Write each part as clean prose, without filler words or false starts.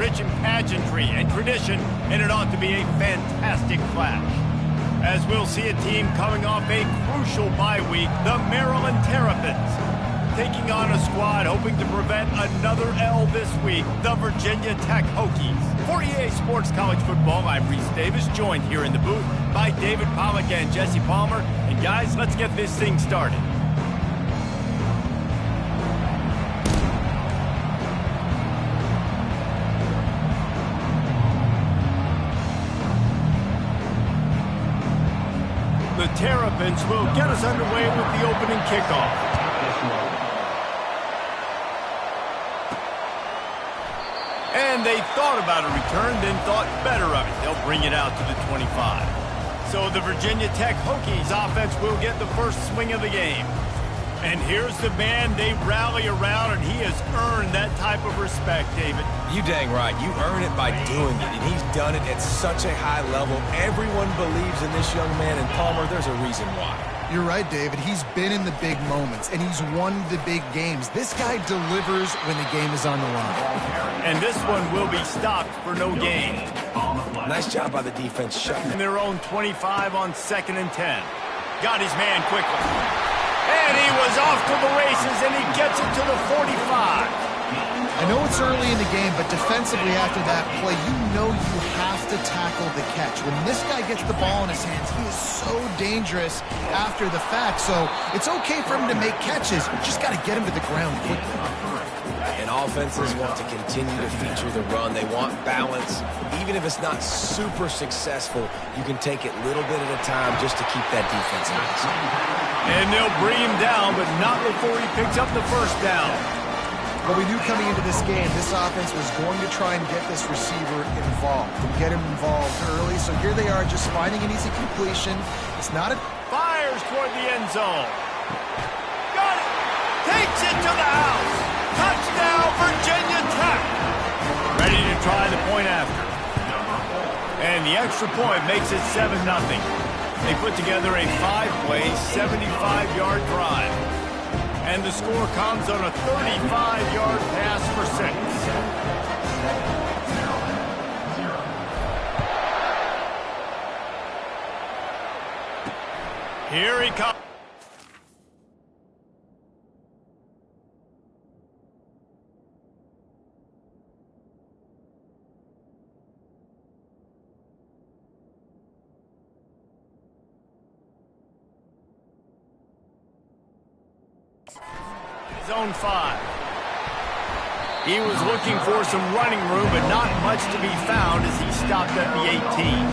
rich in pageantry and tradition, and it ought to be a fantastic clash. As we'll see a team coming off a crucial bye week, the Maryland Terrapins, taking on a squad hoping to prevent another L this week, the Virginia Tech Hokies. For EA Sports College Football, I'm Reese Davis, joined here in the booth by David Pollack and Jesse Palmer. And guys, let's get this thing started. The Terrapins will get us underway with the opening kickoff. And they thought about a return, then thought better of it. They'll bring it out to the 25. So the Virginia Tech Hokies offense will get the first swing of the game. And here's the man they rally around, and he has earned that type of respect, David. You dang right. You earn it by doing it, and he's done it at such a high level. Everyone believes in this young man, and Palmer, there's a reason why. You're right, David. He's been in the big moments, and he's won the big games. This guy delivers when the game is on the line. And this one will be stopped for no gain. Nice job by the defense. In their own 25 on 2nd and 10. Got his man quickly. And he was off to the races, and he gets it to the 45. I know it's early in the game, but defensively after that play, you know you have to tackle the catch. When this guy gets the ball in his hands, he is so dangerous after the fact. So it's okay for him to make catches. You just got to get him to the ground quickly. And offenses want to continue to feature the run. They want balance. Even if it's not super successful, you can take it little bit at a time just to keep that defense honest. And they'll bring him down, but not before he picks up the first down. Well, we knew coming into this game, this offense was going to try and get this receiver involved and get him involved early. So here they are just finding an easy completion. It's not a... Fires toward the end zone. Got it. Takes it to the house. Touchdown, Virginia Tech. Ready to try the point after. And the extra point makes it 7-0. They put together a 5-play, 75-yard drive. And the score comes on a 35-yard pass for 6. Here he comes. Zone 5. He was looking for some running room, but not much to be found as he stopped at the 18.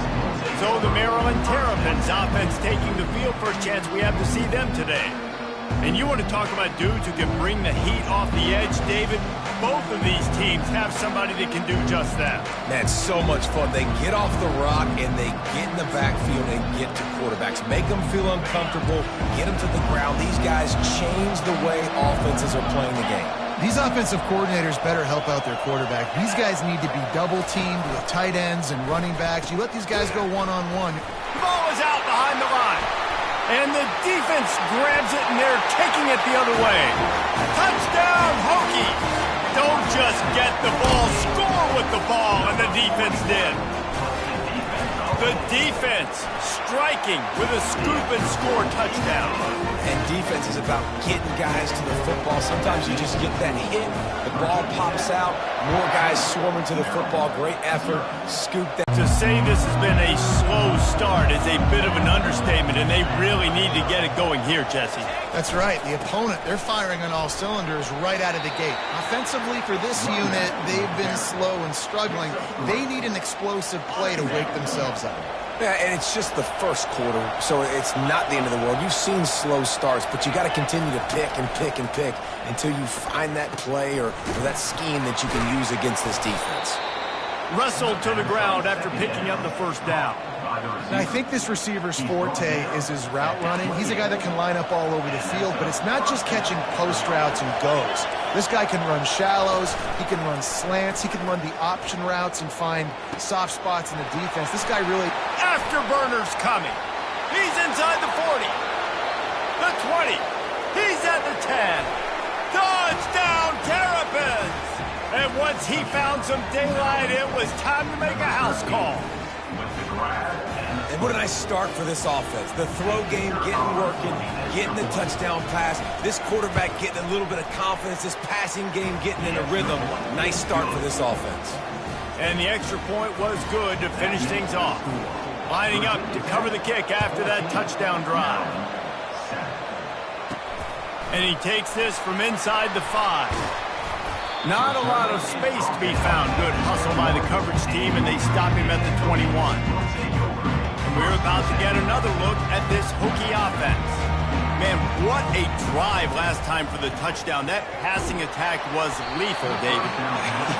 So the Maryland Terrapins offense taking the field for a chance. We have to see them today. And you want to talk about dudes who can bring the heat off the edge, David? Both of these teams have somebody that can do just that. Man, so much fun. They get off the rock, and they get in the backfield and get to quarterbacks. Make them feel uncomfortable, get them to the ground. These guys change the way offenses are playing the game. These offensive coordinators better help out their quarterback. These guys need to be double-teamed with tight ends and running backs. You let these guys go one-on-one. The ball is out behind the line. And the defense grabs it, and they're taking it the other way. Touchdown, Hokies! Don't just get the ball, score with the ball, and the defense did. The defense striking with a scoop and score touchdown. And defense is about getting guys to the football. Sometimes you just get that hit, the ball pops out, more guys swarming to the football. Great effort, scoop that. To say this has been a slow start is a bit of an understatement, and they really need to get it going here, Jesse. That's right. The opponent, they're firing on all cylinders right out of the gate. Offensively, for this unit, they've been slow and struggling. They need an explosive play to wake themselves up. Yeah, and it's just the first quarter, so it's not the end of the world. You've seen slow starts, but you got to continue to pick and pick and pick until you find that play or that scheme that you can use against this defense. Wrestled to the ground after picking up the first down. And I think this receiver's forte is his route running. He's a guy that can line up all over the field, but it's not just catching post routes and goes. This guy can run shallows, he can run slants, he can run the option routes and find soft spots in the defense. This guy really... Afterburner's coming. He's inside the 40. The 20. He's at the 10. Touchdown, Terrapins! And once he found some daylight, it was time to make a house call. And what a nice start for this offense. The throw game getting working, getting the touchdown pass. This quarterback getting a little bit of confidence. This passing game getting in a rhythm. Nice start for this offense. And the extra point was good to finish things off. Lining up to cover the kick after that touchdown drive. And he takes this from inside the 5. Not a lot of space to be found. Good hustle by the coverage team, and they stop him at the 21. And we're about to get another look at this Hokie offense. Man, what a drive last time for the touchdown. That passing attack was lethal, David.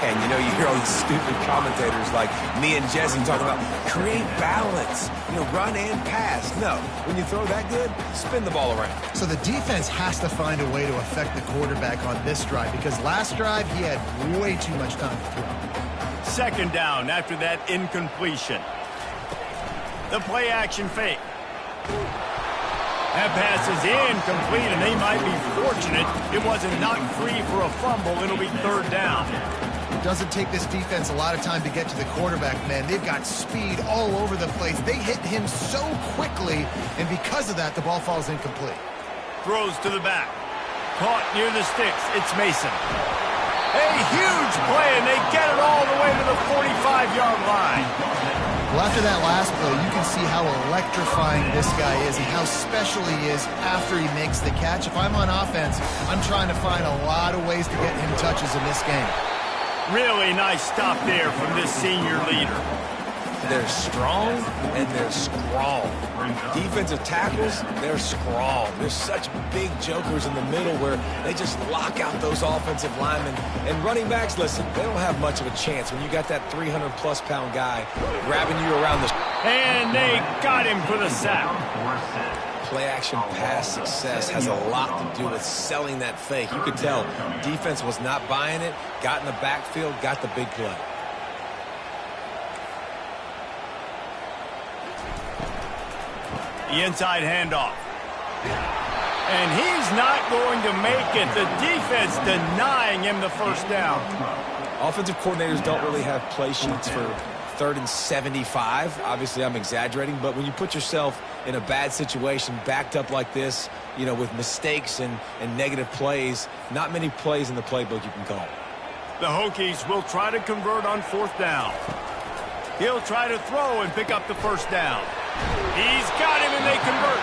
And you know, you hear all these stupid commentators like me and Jesse talking about create balance, run and pass. No, when you throw that good, spin the ball around. So the defense has to find a way to affect the quarterback on this drive because last drive he had way too much time to throw. Second down after that incompletion. The play action fake. That pass is incomplete, and they might be fortunate it wasn't knocked free for a fumble. It'll be third down. It doesn't take this defense a lot of time to get to the quarterback, man. They've got speed all over the place. They hit him so quickly, and because of that, the ball falls incomplete. Throws to the back. Caught near the sticks. It's Mason. A huge play, and they get it all the way to the 45-yard line. Well, after that last play, you can see how electrifying this guy is and how special he is after he makes the catch. If I'm on offense, I'm trying to find a lot of ways to get him touches in this game. Really nice stop there from this senior leader. They're strong and they're strong. Defensive tackles, they're strong. There's such big jokers in the middle where they just lock out those offensive linemen. And running backs, listen, they don't have much of a chance when you got that 300-plus pound guy grabbing you around the... And they got him for the sack. Play-action pass success has a lot to do with selling that fake. You could tell defense was not buying it, got in the backfield, got the big play. The inside handoff. And he's not going to make it. The defense denying him the first down. Offensive coordinators don't really have play sheets for 3rd and 75. Obviously, I'm exaggerating, but when you put yourself in a bad situation, backed up like this, with mistakes and negative plays, not many plays in the playbook you can call. The Hokies will try to convert on 4th down. He'll try to throw and pick up the first down. He's got him, and they convert.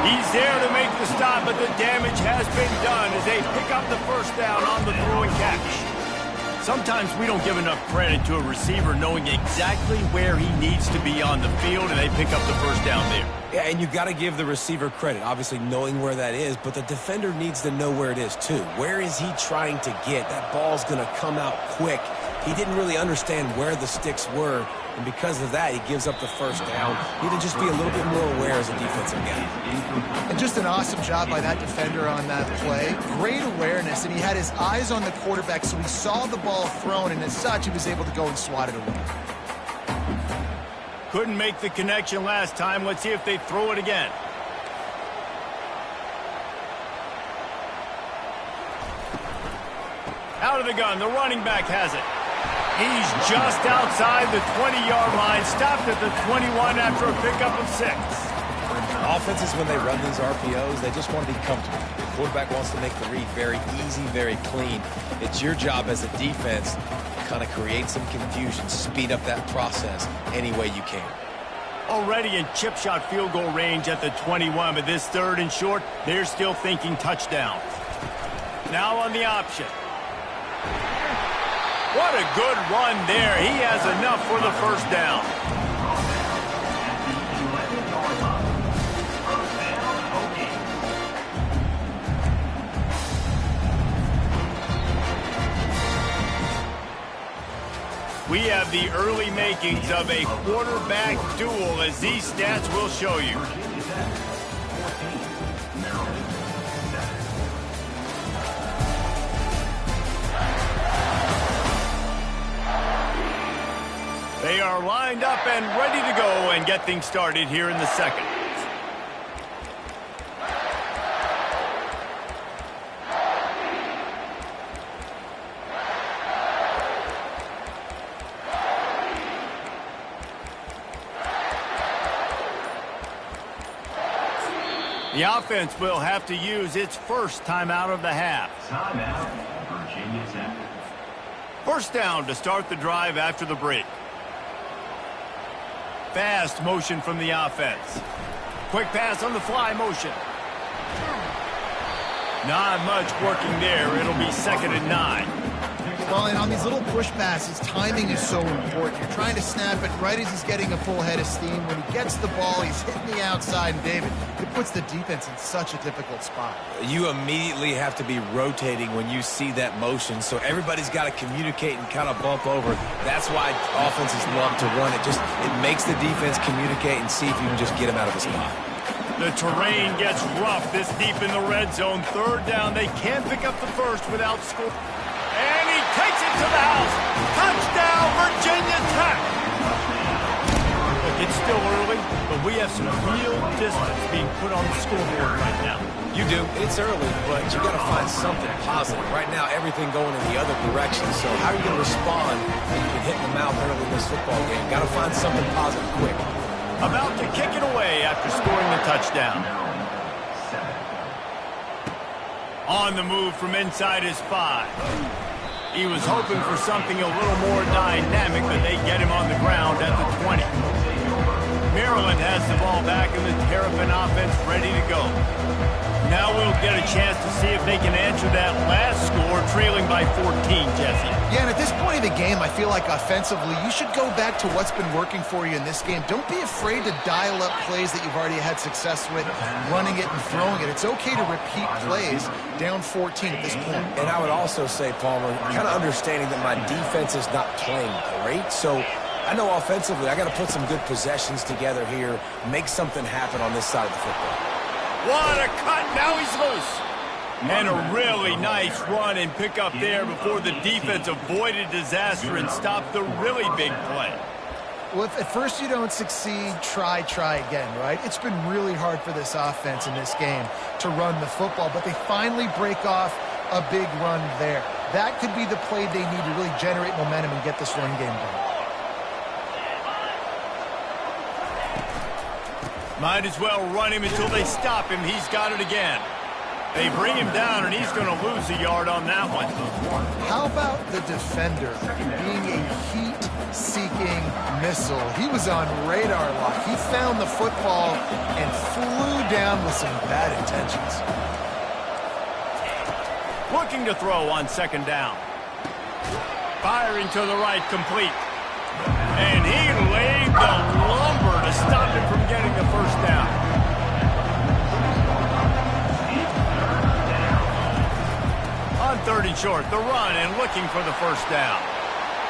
He's there to make the stop, but the damage has been done as they pick up the first down on the throw and catch. Sometimes we don't give enough credit to a receiver knowing exactly where he needs to be on the field, and they pick up the first down there. Yeah, and you got to give the receiver credit, obviously knowing where that is, but the defender needs to know where it is too. Where is he trying to get? That ball's going to come out quick. He didn't really understand where the sticks were, and because of that, he gives up the first down. Need to just be a little bit more aware as a defensive guy. And just an awesome job by that defender on that play. Great awareness, and he had his eyes on the quarterback, so he saw the ball thrown, and as such, he was able to go and swat it away. Couldn't make the connection last time. Let's see if they throw it again. Out of the gun, the running back has it. He's just outside the 20-yard line, stopped at the 21 after a pickup of 6. Offenses, when they run these RPOs, they just want to be comfortable. The quarterback wants to make the read very easy, very clean. It's your job as a defense to kind of create some confusion, speed up that process any way you can. Already in chip shot field goal range at the 21, but this 3rd and short, they're still thinking touchdown. Now on the option. What a good run there. He has enough for the first down. We have the early makings of a quarterback duel, as these stats will show you. They are lined up and ready to go and get things started here in the second. The offense will have to use its first timeout of the half. Timeout, Virginia Tech. First down to start the drive after the break. Fast motion from the offense. Quick pass on the fly motion. Not much working there. It'll be 2nd and 9. Well, and on these little push passes, timing is so important. You're trying to snap it right as he's getting a full head of steam. When he gets the ball, he's hitting the outside. And, David, it puts the defense in such a difficult spot. You immediately have to be rotating when you see that motion, so everybody's got to communicate and kind of bump over. That's why offenses love to run it. It makes the defense communicate and see if you can just get him out of his spot. The terrain gets rough this deep in the red zone. 3rd down. They can't pick up the first without score. And he takes it to the house. Touchdown, Virginia Tech. Look, it's still early, but we have some real distance being put on the scoreboard right now. You do. It's early, but you got to find something positive. Right now, everything going in the other direction. So how are you going to respond when you've been hitting the mouth early in this football game? Got to find something positive quick. About to kick it away after scoring the touchdown. On the move from inside his 5. He was hoping for something a little more dynamic, but they get him on the ground at the 20. Maryland has the ball back and the Terrapin offense ready to go. Now we'll get a chance to see if they can answer that last score, trailing by 14, Jesse. Yeah, and at this point of the game, I feel like offensively, you should go back to what's been working for you in this game. Don't be afraid to dial up plays that you've already had success with, running it and throwing it. It's okay to repeat plays down 14 at this point. And I would also say, Palmer, kind of understanding that my defense is not playing great, so I know offensively I got to put some good possessions together here, make something happen on this side of the football. What a cut! Now he's loose. And a really nice run and pick up there before the defense avoided disaster and stopped the really big play. Well, if at first you don't succeed, try again, right? It's been really hard for this offense in this game to run the football, but they finally break off a big run there. That could be the play they need to really generate momentum and get this run game done. Might as well run him until they stop him. He's got it again. They bring him down, and he's going to lose a yard on that one. How about the defender being a heat-seeking missile? He was on radar lock. He found the football and flew down with some bad intentions. Looking to throw on 2nd down. Firing to the right, complete. And he laid the lumber to stop him from getting the first down. On 3rd and short, the run and looking for the first down.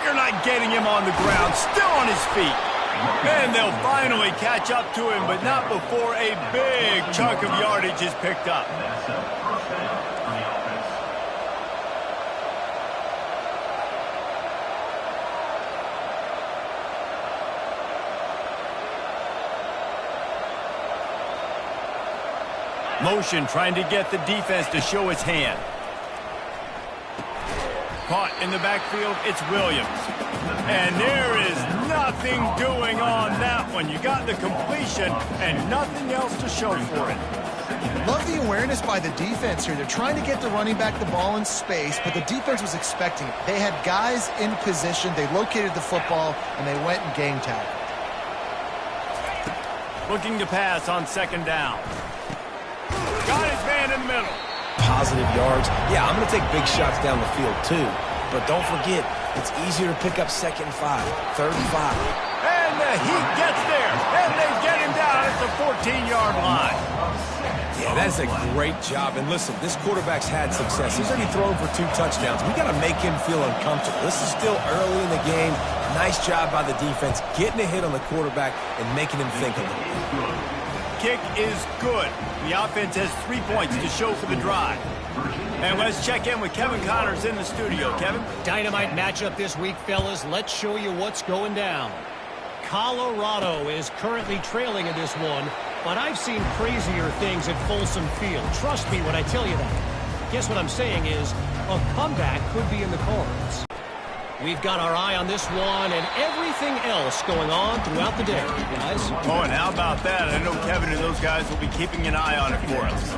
You're not getting him on the ground, still on his feet. And they'll finally catch up to him, but not before a big chunk of yardage is picked up. Motion trying to get the defense to show its hand. Caught in the backfield, it's Williams. And there is nothing doing on that one. You got the completion and nothing else to show for it. Love the awareness by the defense here. They're trying to get the running back the ball in space, but the defense was expecting it. They had guys in position, they located the football, and they went and gang tackled. Looking to pass on 2nd down. Got his man in the middle. Positive yards. Yeah, I'm going to take big shots down the field too. But don't forget, it's easier to pick up 2nd and 5, 3rd and 5. And the heat gets there. And they get him down at the 14-yard line. Yeah, that's a great job. And listen, this quarterback's had success. He's already thrown for 2 touchdowns. We got to make him feel uncomfortable. This is still early in the game. Nice job by the defense, getting a hit on the quarterback and making him think a little bit. Kick is good. The offense has 3 points to show for the drive. And let's check in with Kevin Connors in the studio. Kevin? Dynamite matchup this week, fellas. Let's show you what's going down. Colorado is currently trailing in this one, but I've seen crazier things at Folsom Field. Trust me when I tell you that. Guess what I'm saying is a comeback could be in the cards. We've got our eye on this one and everything else going on throughout the day, guys. Oh, and how about that? I know Kevin and those guys will be keeping an eye on it for us.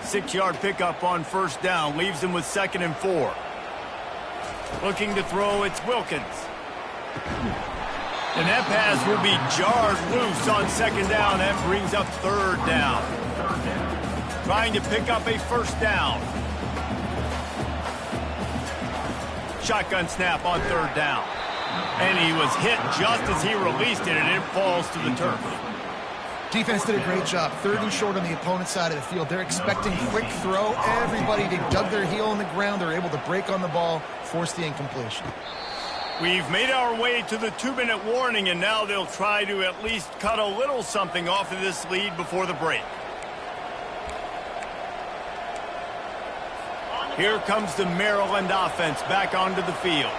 6-yard pickup on first down leaves them with 2nd and 4. Looking to throw, it's Wilkins. And that pass will be jarred loose on 2nd down. That brings up 3rd down. Trying to pick up a first down. Shotgun snap on 3rd down. And he was hit just as he released it, and it falls to the turf. Defense did a great job. 3rd and short on the opponent's side of the field. They're expecting quick throw. Everybody, they dug their heel in the ground. They're able to break on the ball, force the incompletion. We've made our way to the 2-minute warning, and now they'll try to at least cut a little something off of this lead before the break. Here comes the Maryland offense back onto the field.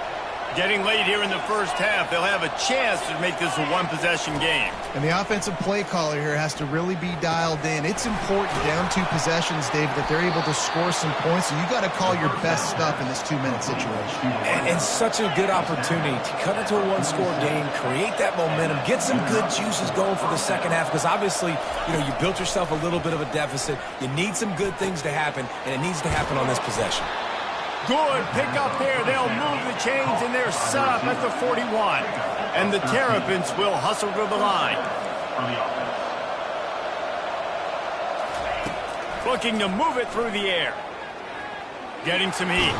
Getting late here in the first half, they'll have a chance to make this a one-possession game. And the offensive play caller here has to really be dialed in. It's important down 2 possessions, David, that they're able to score some points. So you got to call your best stuff in this 2-minute situation. And such a good opportunity to cut into a one-score game, create that momentum, get some good juices going for the second half, because obviously, you built yourself a little bit of a deficit. You need some good things to happen, and it needs to happen on this possession. Good pick up there. They'll move the chains, and they're set up at the 41. And the Terrapins will hustle to the line. Looking to move it through the air. Getting some heat.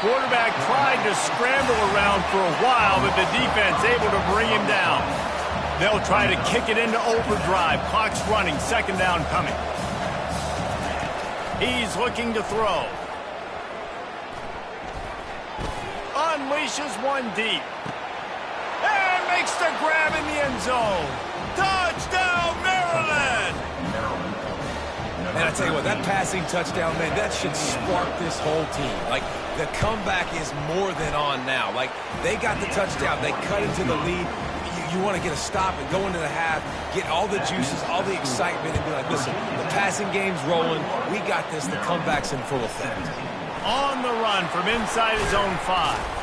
Quarterback tried to scramble around for a while, but the defense able to bring him down. They'll try to kick it into overdrive. Clock's running. 2nd down coming. He's looking to throw. Unleashes one deep. And makes the grab in the end zone. Touchdown, Maryland! And I tell you what, that passing touchdown, man, that should spark this whole team. Like, the comeback is more than on now. Like, they got the touchdown. They cut into the lead. You want to get a stop and go into the half, get all the juices, all the excitement, and be like, listen, the passing game's rolling. We got this. The comeback's in full effect. On the run from inside his own 5.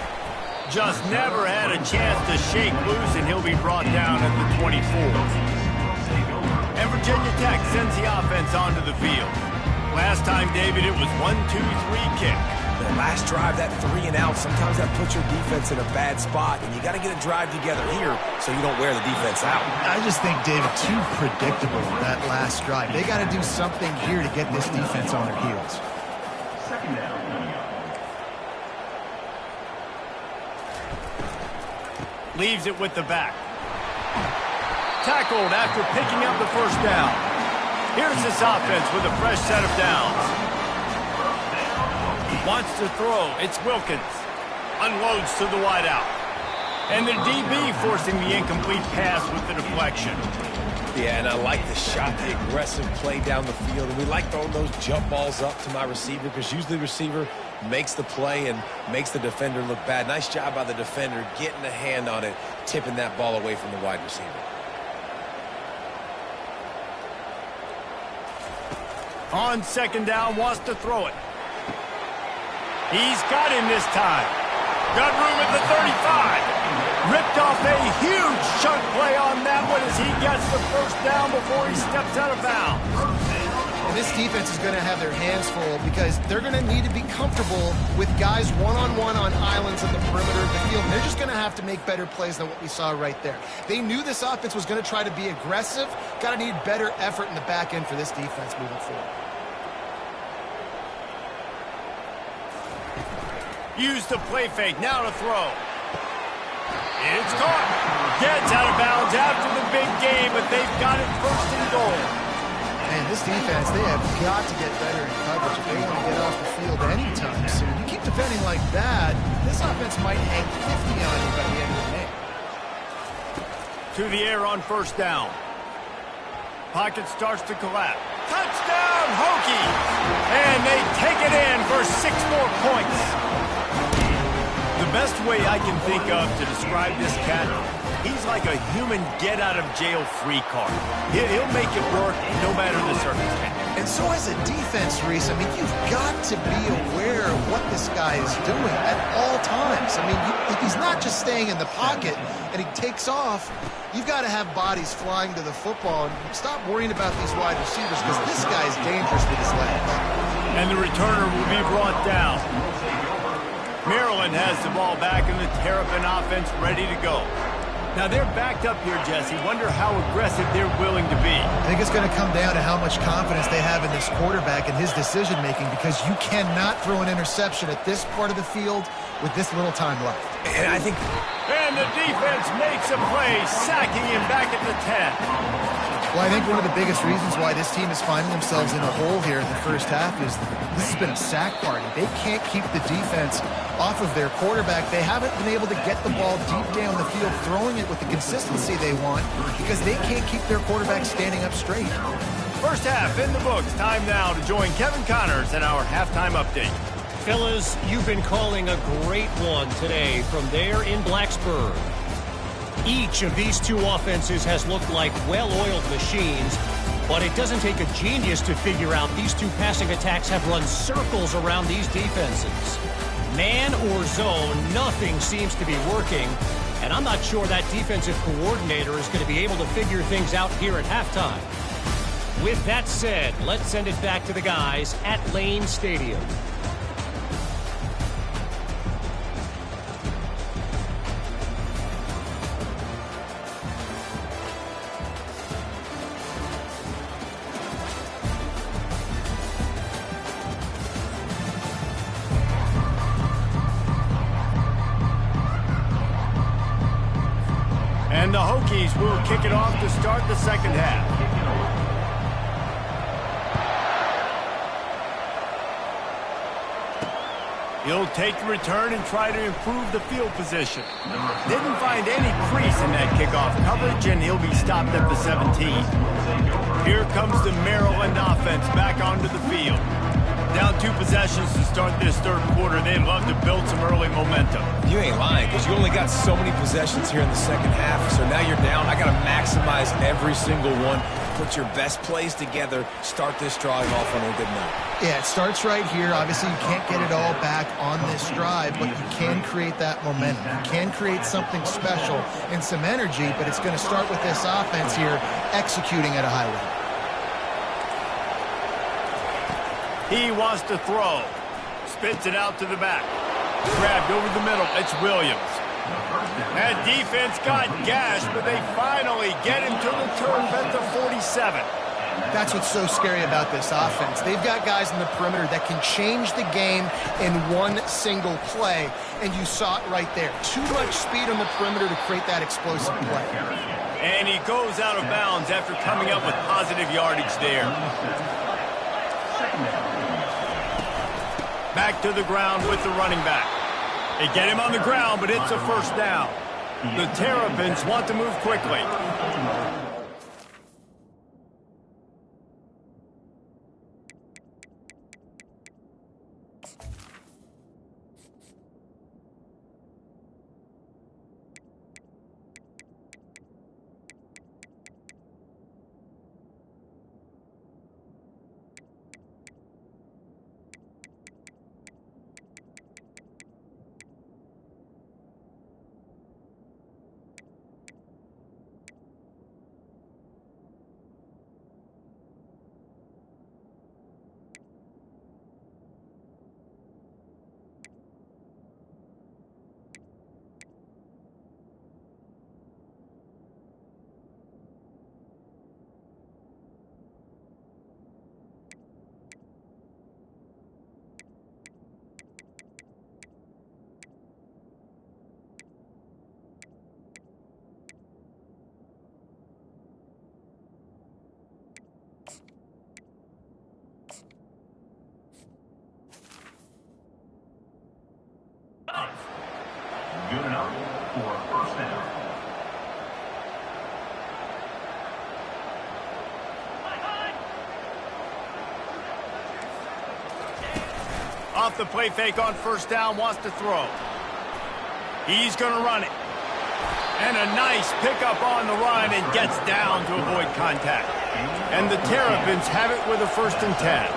Just never had a chance to shake loose, and he'll be brought down at the 24. And Virginia Tech sends the offense onto the field. Last time, David, it was 1-2-3 kick. The last drive, that 3 and out, sometimes that puts your defense in a bad spot, and you got to get a drive together here so you don't wear the defense out. I just think, David, too predictable that last drive. They got to do something here to get this defense on their heels. 2nd down. Leaves it with the back. Tackled after picking up the first down. Here's this offense with a fresh set of downs. Wants to throw. It's Wilkins. Unloads to the wideout. And the DB forcing the incomplete pass with the deflection. Yeah, and I like the shot, the aggressive play down the field. And we like throwing those jump balls up to my receiver, because usually the receiver makes the play and makes the defender look bad. Nice job by the defender getting a hand on it, tipping that ball away from the wide receiver. On 2nd down, wants to throw it. He's got him this time. Got room at the 35. Ripped off a huge chunk play on that one as he gets the first down before he steps out of bounds. And this defense is going to have their hands full, because they're going to need to be comfortable with guys one-on-one on islands in the perimeter of the field. And they're just going to have to make better plays than what we saw right there. They knew this offense was going to try to be aggressive. Got to need better effort in the back end for this defense moving forward. Use the play fake, now to throw. It's caught. Gets out of bounds after the big game, but they've got it 1st and goal. Man, this defense, they have got to get better in coverage if they want to get off the field anytime soon. You keep defending like that, this offense might hang 50 on you by the end of the game. To the air on 1st down. Pocket starts to collapse. Touchdown, Hokies! And they take it in for 6 more points. The best way I can think of to describe this cat, he's like a human get-out-of-jail-free card. He'll make it work no matter the circumstance. And so as a defense, Reese, I mean, you've got to be aware of what this guy is doing at all times. I mean, he's not just staying in the pocket and he takes off. You've got to have bodies flying to the football and stop worrying about these wide receivers because this guy is dangerous with his legs. And the returner will be brought down. Maryland has the ball back and the Terrapin offense ready to go. Now they're backed up here, Jesse. Wonder how aggressive they're willing to be. I think it's going to come down to how much confidence they have in this quarterback and his decision-making because you cannot throw an interception at this part of the field with this little time left. And I think... And the defense makes a play, sacking him back at the 10. Well, I think one of the biggest reasons why this team is finding themselves in a hole here in the first half is this has been a sack party. They can't keep the defense off of their quarterback. They haven't been able to get the ball deep down the field, throwing it with the consistency they want because they can't keep their quarterback standing up straight. First half in the books. Time now to join Kevin Connors in our halftime update. Fellas, you've been calling a great one today from there in Blacksburg. Each of these two offenses has looked like well-oiled machines, but it doesn't take a genius to figure out these two passing attacks have run circles around these defenses. Man or zone, nothing seems to be working, and I'm not sure that defensive coordinator is going to be able to figure things out here at halftime. With that said, let's send it back to the guys at Lane Stadium. And the Hokies will kick it off to start the second half. He'll take the return and try to improve the field position. Didn't find any crease in that kickoff coverage, and he'll be stopped at the 17. Here comes the Maryland offense back onto the field. Down 2 possessions to start this third quarter. They'd love to build some early momentum. You ain't lying because you only got so many possessions here in the second half. So now you're down. I got to maximize every single one. Put your best plays together. Start this drive off on a good note. Yeah, it starts right here. Obviously, you can't get it all back on this drive, but you can create that momentum. You can create something special and some energy, but it's going to start with this offense here executing at a high level. He wants to throw. Spits it out to the back. Grabbed over the middle. It's Williams. That defense got gashed, but they finally get him to the turf at the 47. That's what's so scary about this offense. They've got guys in the perimeter that can change the game in one single play, and you saw it right there. Too much speed on the perimeter to create that explosive play. And he goes out of bounds after coming up with positive yardage there. Back to the ground with the running back. They get him on the ground, but it's a first down. The Terrapins want to move quickly. Good enough for a first down. Off the play fake on first down, wants to throw. He's going to run it. And a nice pickup on the run and gets down to avoid contact. And the Terrapins have it with a 1st and 10.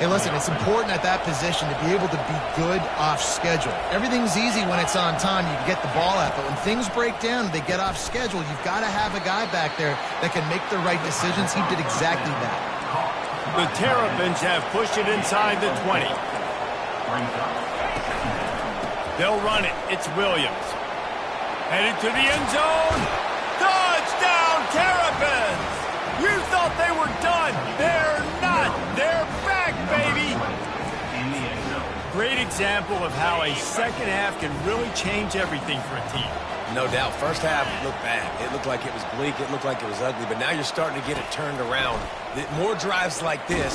Hey, listen, it's important at that position to be able to be good off schedule. Everything's easy when it's on time. You can get the ball out. But when things break down, they get off schedule, you've got to have a guy back there that can make the right decisions. He did exactly that. The Terrapins have pushed it inside the 20. They'll run it. It's Williams. Headed to the end zone. Touchdown, Terrapins! You thought they were done. They're not. They're back, baby. Great example of how a second half can really change everything for a team. No doubt. First half looked bad. It looked like it was bleak. It looked like it was ugly. But now you're starting to get it turned around. More drives like this.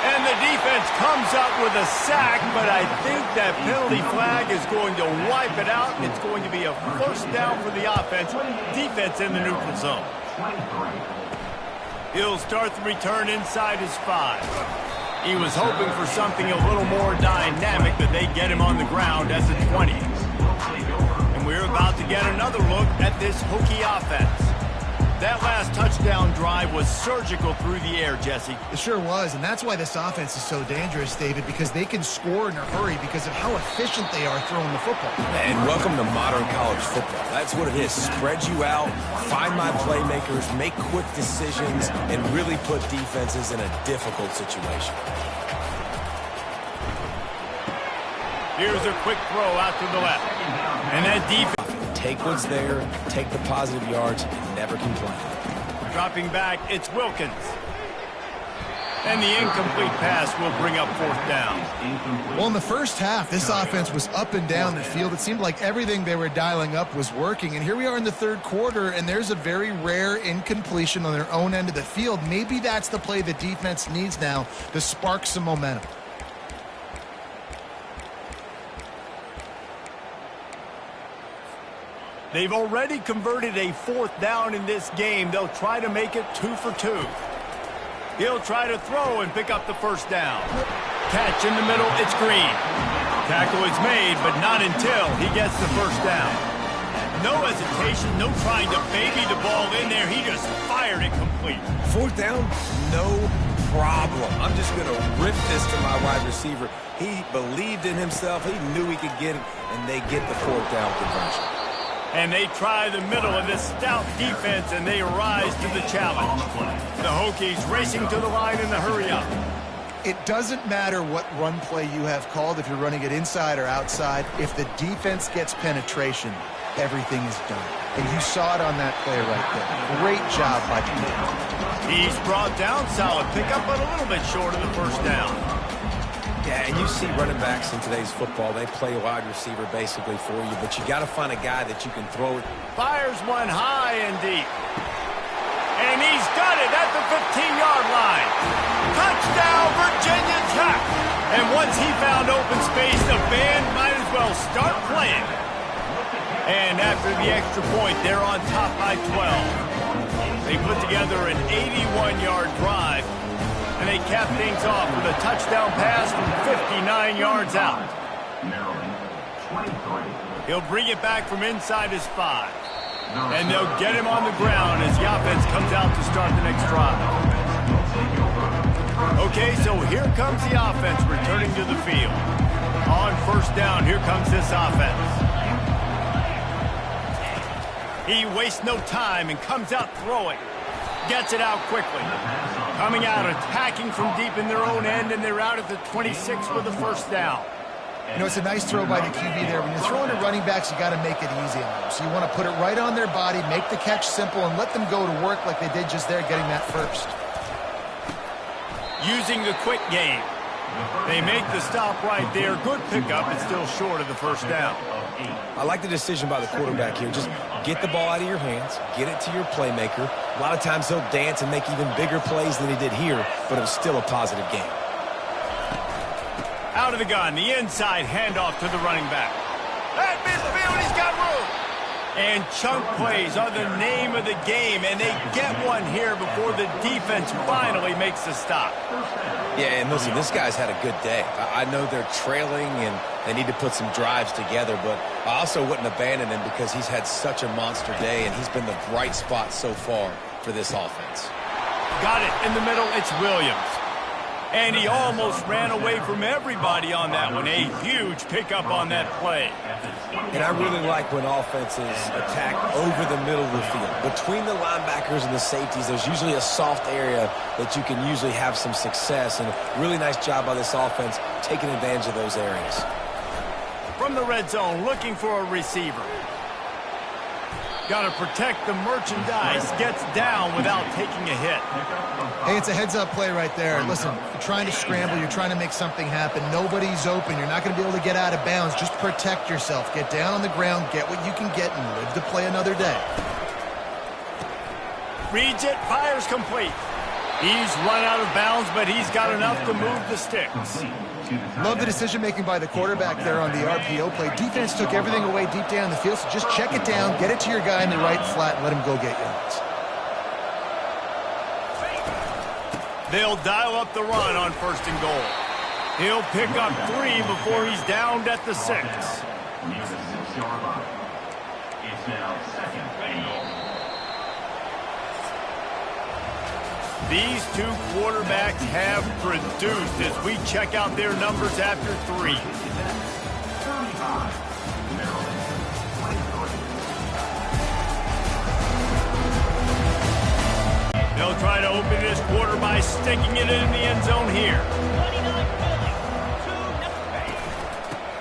And the defense comes up with a sack, but I think that penalty flag is going to wipe it out. It's going to be a 1st down for the offense. Defense in the neutral zone. He'll start the return inside his 5. He was hoping for something a little more dynamic, but they get him on the ground at the 20. And we're about to get another look at this Hokie offense. That last touchdown drive was surgical through the air, Jesse. It sure was, and that's why this offense is so dangerous, David, because they can score in a hurry because of how efficient they are throwing the football. And welcome to modern college football. That's what it is. Spread you out, find my playmakers, make quick decisions, and really put defenses in a difficult situation. Here's a quick throw out to the left. And that defense... Take what's there, take the positive yards, and never complain. Dropping back, it's Wilkins. And the incomplete pass will bring up 4th down. Well, in the first half, this offense was up and down the field. It seemed like everything they were dialing up was working. And here we are in the 3rd quarter, and there's a very rare incompletion on their own end of the field. Maybe that's the play the defense needs now to spark some momentum. They've already converted a 4th down in this game. They'll try to make it 2 for 2. He'll try to throw and pick up the 1st down. Catch in the middle, it's Green. Tackle is made, but not until he gets the 1st down. No hesitation, no trying to baby the ball in there. He just fired it complete. 4th down, no problem. I'm just going to rip this to my wide receiver. He believed in himself. He knew he could get it, and they get the 4th down conversion. And they try the middle of this stout defense, and they rise to the challenge. The Hokies racing to the line in the hurry-up. It doesn't matter what run play you have called, if you're running it inside or outside. If the defense gets penetration, everything is done. And you saw it on that play right there. Great job by the defense. He's brought down, solid pickup, but a little bit short of the 1st down. Yeah, and you see running backs in today's football, they play wide receiver basically for you, but you got to find a guy that you can throw it. Fires one high and deep. And he's got it at the 15-yard line. Touchdown, Virginia Tech. And once he found open space, the band might as well start playing. And after the extra point, they're on top by 12. They put together an 81-yard drive. And they cap things off with a touchdown pass from 59 yards out. He'll bring it back from inside his 5. And they'll get him on the ground as the offense comes out to start the next drive. Okay, so here comes the offense returning to the field. On 1st down, here comes this offense. He wastes no time and comes out throwing. Gets it out quickly. Coming out, attacking from deep in their own end, and they're out at the 26 with the 1st down. You know, it's a nice throw by the QB there. When you're throwing to running backs, you got to make it easy on them. So you want to put it right on their body, make the catch simple, and let them go to work like they did just there, getting that 1st. Using the quick game. They make the stop right there. Good pickup. It's still short of the 1st down. I like the decision by the quarterback here. Just get the ball out of your hands, get it to your playmaker. A lot of times he'll dance and make even bigger plays than he did here, but it was still a positive game. Out of the gun, the inside handoff to the running back. At midfield, he's got room. And chunk plays are the name of the game, and they get one here before the defense finally makes the stop. Yeah, and listen, this guy's had a good day. I know they're trailing and they need to put some drives together, but I also wouldn't abandon him because he's had such a monster day, and he's been the bright spot so far for this offense. Got it in the middle. It's Williams. And he almost ran away from everybody on that one. A huge pickup on that play. And I really like when offenses attack over the middle of the field. Between the linebackers and the safeties, there's usually a soft area that you can usually have some success. And a really nice job by this offense taking advantage of those areas. From the red zone, looking for a receiver. Got to protect the merchandise. Gets down without taking a hit. Hey, it's a heads-up play right there. Listen, you're trying to scramble. You're trying to make something happen. Nobody's open. You're not going to be able to get out of bounds. Just protect yourself. Get down on the ground. Get what you can get and live to play another day. Reads it. Fires complete. He's run out of bounds, but he's got enough to move the sticks. Love the decision-making by the quarterback there on the RPO play. Defense took everything away deep down the field, so just check it down, get it to your guy in the right flat, and let him go get yards. They'll dial up the run on 1st and goal. He'll pick up 3 before he's downed at the 6. Near the 6-yard line. It's now 2nd and goal. These two quarterbacks have produced as we check out their numbers after 3. 35. Maryland. 23. They'll try to open this quarter by sticking it in the end zone here.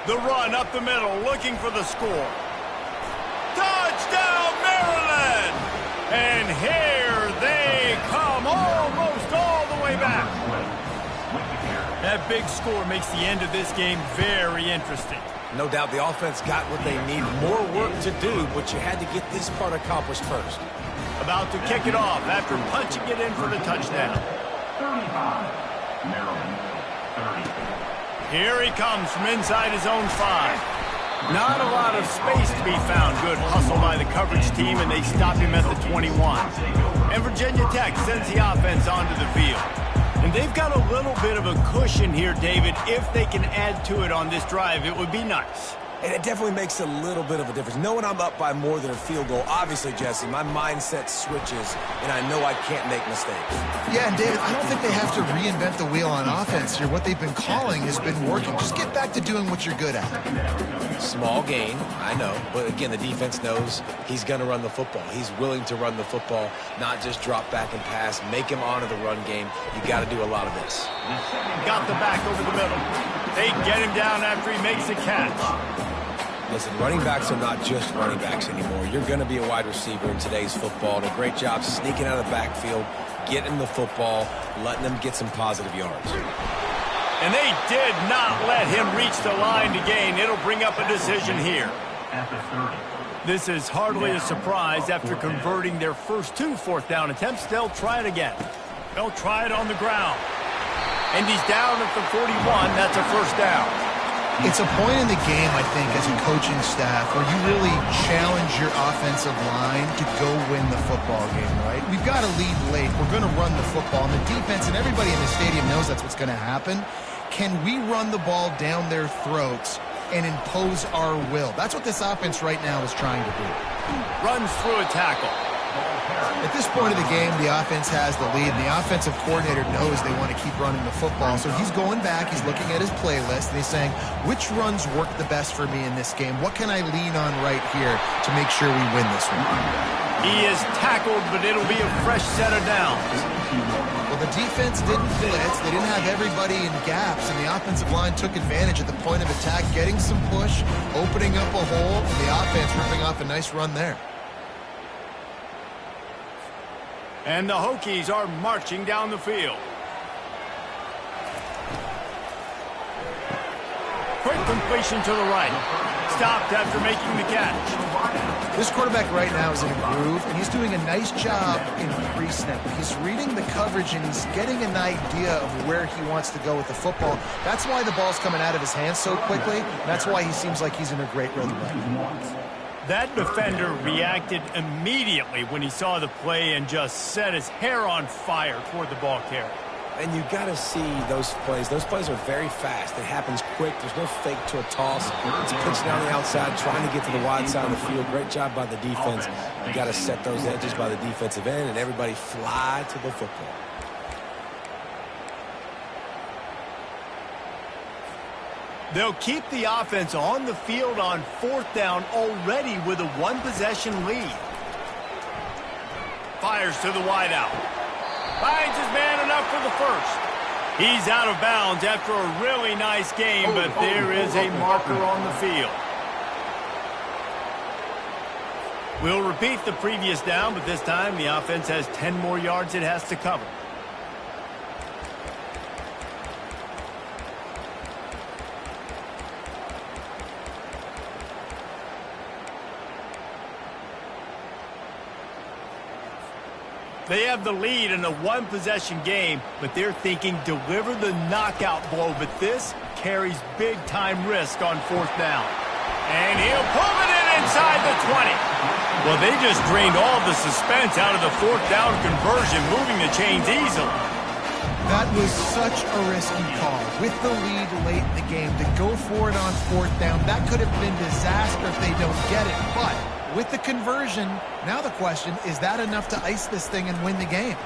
The run up the middle, looking for the score. Touchdown, Maryland! And here they come, almost all the way back. That big score makes the end of this game very interesting. No doubt the offense got what they need. More work to do, but you had to get this part accomplished first. About to kick it off after punching it in for the touchdown. 35. Maryland. 30. Here he comes from inside his own 5. Not a lot of space to be found. Good hustle by the coverage team, and they stop him at the 21. And Virginia Tech sends the offense onto the field. And they've got a little bit of a cushion here, David. If they can add to it on this drive, it would be nice. And it definitely makes a little bit of a difference. Knowing I'm up by more than a field goal, obviously, Jesse, my mindset switches, and I know I can't make mistakes. Yeah, and David, I don't think they have to reinvent the wheel on offense here. What they've been calling has been working. Just get back to doing what you're good at. Small gain, I know. But again, the defense knows he's going to run the football. He's willing to run the football, not just drop back and pass. Make him honor the run game. You got to do a lot of this. Got the back over the middle. They get him down after he makes the catch. Listen, running backs are not just running backs anymore. You're going to be a wide receiver in today's football. And a great job sneaking out of the backfield, getting the football, letting them get some positive yards. And they did not let him reach the line to gain. It'll bring up a decision here. At the 30. This is hardly a surprise. After converting their first 2 fourth down attempts, they'll try it again. They'll try it on the ground. And he's down at the 41. That's a 1st down. It's a point in the game, I think, as a coaching staff where you really challenge your offensive line to go win the football game, right? We've got to lead late. We're going to run the football. And the defense and everybody in the stadium knows that's what's going to happen. Can we run the ball down their throats and impose our will? That's what this offense right now is trying to do. Runs through a tackle. At this point of the game, the offense has the lead, and the offensive coordinator knows they want to keep running the football. So he's going back, he's looking at his playlist, and he's saying, which runs work the best for me in this game? What can I lean on right here to make sure we win this one? He is tackled, but it'll be a fresh set of downs. Well, the defense didn't blitz. They didn't have everybody in gaps, and the offensive line took advantage at the point of attack, getting some push, opening up a hole, and the offense ripping off a nice run there. And the Hokies are marching down the field. Quick completion to the right. Stopped after making the catch. This quarterback right now is in a groove, and he's doing a nice job in pre-snap. He's reading the coverage, and he's getting an idea of where he wants to go with the football. That's why the ball's coming out of his hands so quickly. That's why he seems like he's in a great rhythm right now. That defender reacted immediately when he saw the play and just set his hair on fire toward the ball carrier. And you got to see those plays. Those plays are very fast. It happens quick. There's no fake to a toss. It's pitched down the outside, trying to get to the wide side of the field. Great job by the defense. You got to set those edges by the defensive end, and everybody fly to the football. They'll keep the offense on the field on 4th down already with a one-possession lead. Fires to the wideout. Finds his man enough for the first. He's out of bounds after a really nice game, but there is a marker on the field. We'll repeat the previous down, but this time the offense has 10 more yards it has to cover. They have the lead in a one-possession game, but they're thinking deliver the knockout blow, but this carries big-time risk on 4th down. And he'll pull it in inside the 20. Well, they just drained all the suspense out of the 4th down conversion, moving the chains easily. That was such a risky call. With the lead late in the game, to go for it on 4th down, that could have been disaster if they don't get it, but with the conversion, now the question, is that enough to ice this thing and win the game?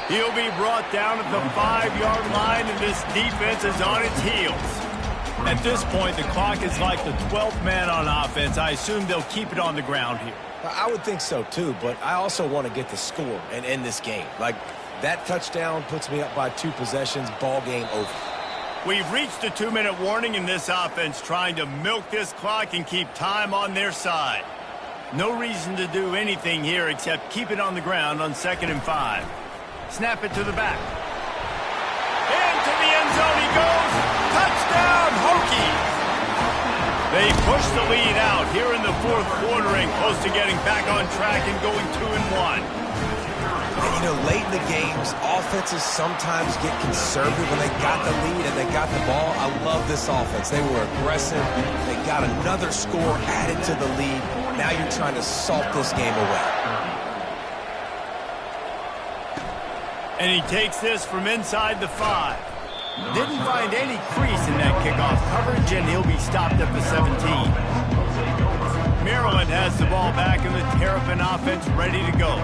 He'll be brought down at the 5-yard line, and this defense is on its heels. At this point, the clock is like the 12th man on offense. I assume they'll keep it on the ground here. I would think so, too, but I also want to get the score and end this game. Like, that touchdown puts me up by 2 possessions, ball game over. We've reached a 2-minute warning in this offense, trying to milk this clock and keep time on their side. No reason to do anything here except keep it on the ground on 2nd and 5. Snap it to the back. Into the end zone he goes. Touchdown, Hokies! They push the lead out here in the 4th quarter and close to getting back on track and going 2-1. And, you know, late in the games, offenses sometimes get conservative when they got the lead and they got the ball. I love this offense. They were aggressive. They got another score added to the lead. Now you're trying to salt this game away. And he takes this from inside the 5. Didn't find any crease in that kickoff coverage, and he'll be stopped at the 17. Maryland has the ball back and the Terrapin offense ready to go.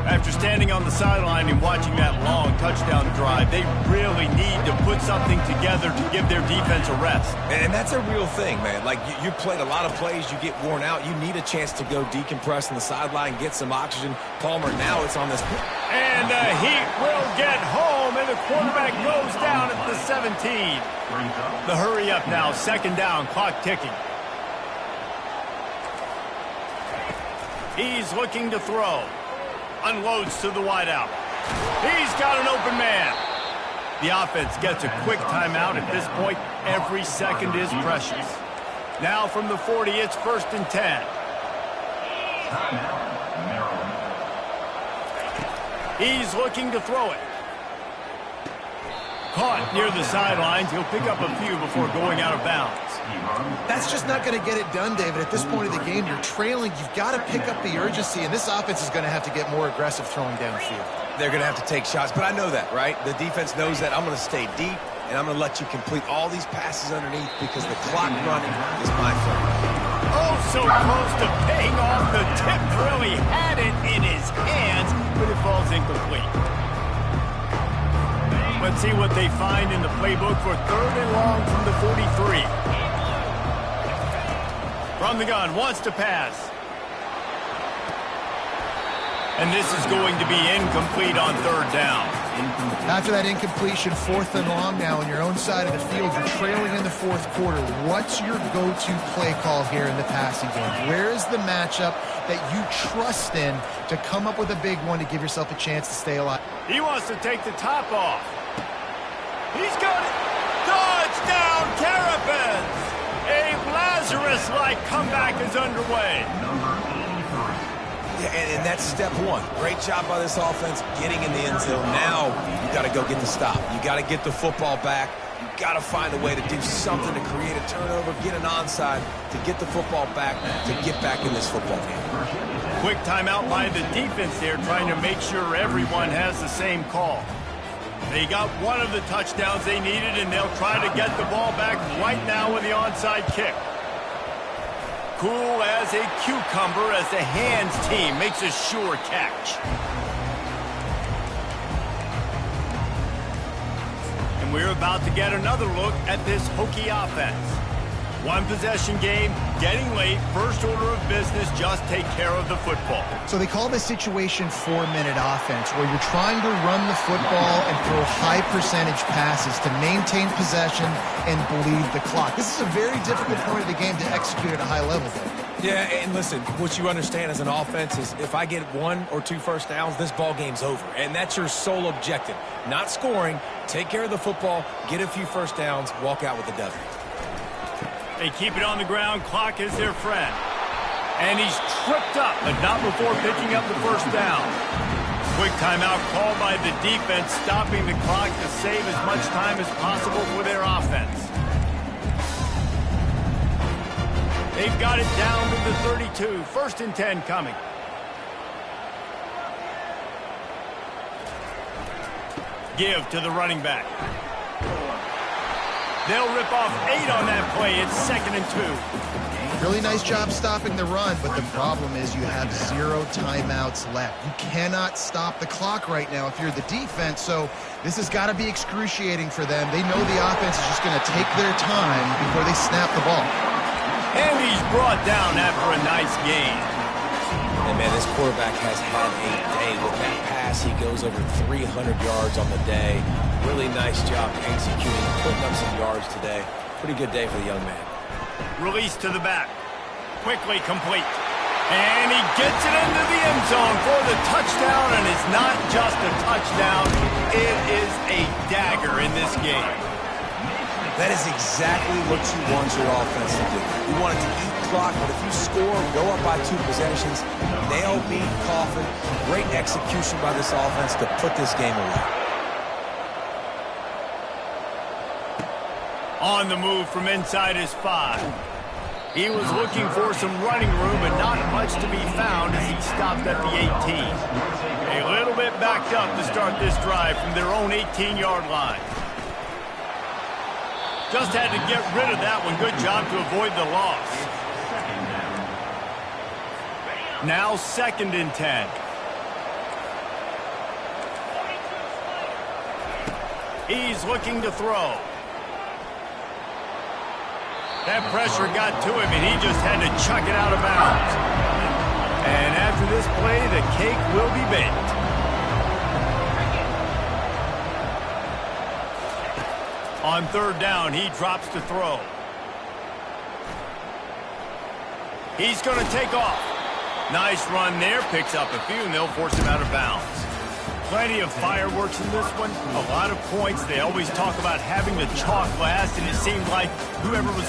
After standing on the sideline and watching that long touchdown drive, they really need to put something together to give their defense a rest. And that's a real thing, man. Like, you played a lot of plays, you get worn out. You need a chance to go decompress on the sideline, get some oxygen. Palmer, now it's on this. And the Heat will get home, and the quarterback goes down at the 17. The hurry up now, 2nd down, clock ticking. He's looking to throw. Unloads to the wideout. He's got an open man. The offense gets a quick timeout. At this point, every second is precious. Now from the 40, it's 1st and 10. He's looking to throw it. Caught near the sidelines. He'll pick up a few before going out of bounds. That's just not going to get it done, David. At this point of the game, you're trailing. You've got to pick up the urgency, and this offense is going to have to get more aggressive throwing downfield. They're going to have to take shots, but I know that, right? The defense knows that. I'm going to stay deep, and I'm going to let you complete all these passes underneath because the clock running is my friend. Oh, so close to paying off. The tip really had it in his hands, but it falls incomplete. Let's see what they find in the playbook for 3rd and long from the 43. From the gun, wants to pass. And this is going to be incomplete on 3rd down. After that incompletion, 4th and long now on your own side of the field, you're trailing in the 4th quarter. What's your go-to play call here in the passing game? Where is the matchup that you trust in to come up with a big one to give yourself a chance to stay alive? He wants to take the top off. He's got it. Touchdown, Terrapins! A Lazarus-like comeback is underway. Yeah, and that's step 1. Great job by this offense getting in the end zone. Now you got to go get the stop. You got to get the football back. You've got to find a way to do something to create a turnover, get an onside, to get the football back, to get back in this football game. Quick timeout by the defense there, trying to make sure everyone has the same call. They got one of the touchdowns they needed, and they'll try to get the ball back right now with the onside kick. Cool as a cucumber as the hands team makes a sure catch. And we're about to get another look at this Hokie offense. One possession game, getting late, first order of business, just take care of the football. So they call this situation 4-minute offense, where you're trying to run the football and throw high percentage passes to maintain possession and bleed the clock. This is a very difficult point of the game to execute at a high level, though. Yeah, and listen, what you understand as an offense is if I get 1 or 2 first downs, this ball game's over. And that's your sole objective. Not scoring, take care of the football, get a few first downs, walk out with a W. They keep it on the ground. Clock is their friend. And he's tripped up, but not before picking up the first down. Quick timeout called by the defense, stopping the clock to save as much time as possible for their offense. They've got it down to the 32. 1st and 10 coming. Give to the running back. They'll rip off 8 on that play. It's 2nd and 2. Really nice job stopping the run, but the problem is you have 0 timeouts left. You cannot stop the clock right now if you're the defense, so this has got to be excruciating for them. They know the offense is just going to take their time before they snap the ball. And he's brought down after a nice gain. And, man, this quarterback has had a day with that pass. He goes over 300 yards on the day. Really nice job executing, putting up some yards today. Pretty good day for the young man. Release to the back. Quickly complete. And he gets it into the end zone for the touchdown, and it's not just a touchdown. It is a dagger in this game. That is exactly what you want your offense to do. You want it to eat clock, but if you score, go up by 2 possessions, nail beat Coffin. Great execution by this offense to put this game away. On the move from inside his 5. He was looking for some running room, but not much to be found as he stopped at the 18. A little bit backed up to start this drive from their own 18-yard line. Just had to get rid of that one. Good job to avoid the loss. Now 2nd and 10. He's looking to throw. That pressure got to him, and he just had to chuck it out of bounds. And after this play, the cake will be baked. On 3rd down, he drops to throw. He's going to take off. Nice run there, picks up a few, and they'll force him out of bounds. Plenty of fireworks in this one, a lot of points. They always talk about having the chalk last, and it seemed like whoever was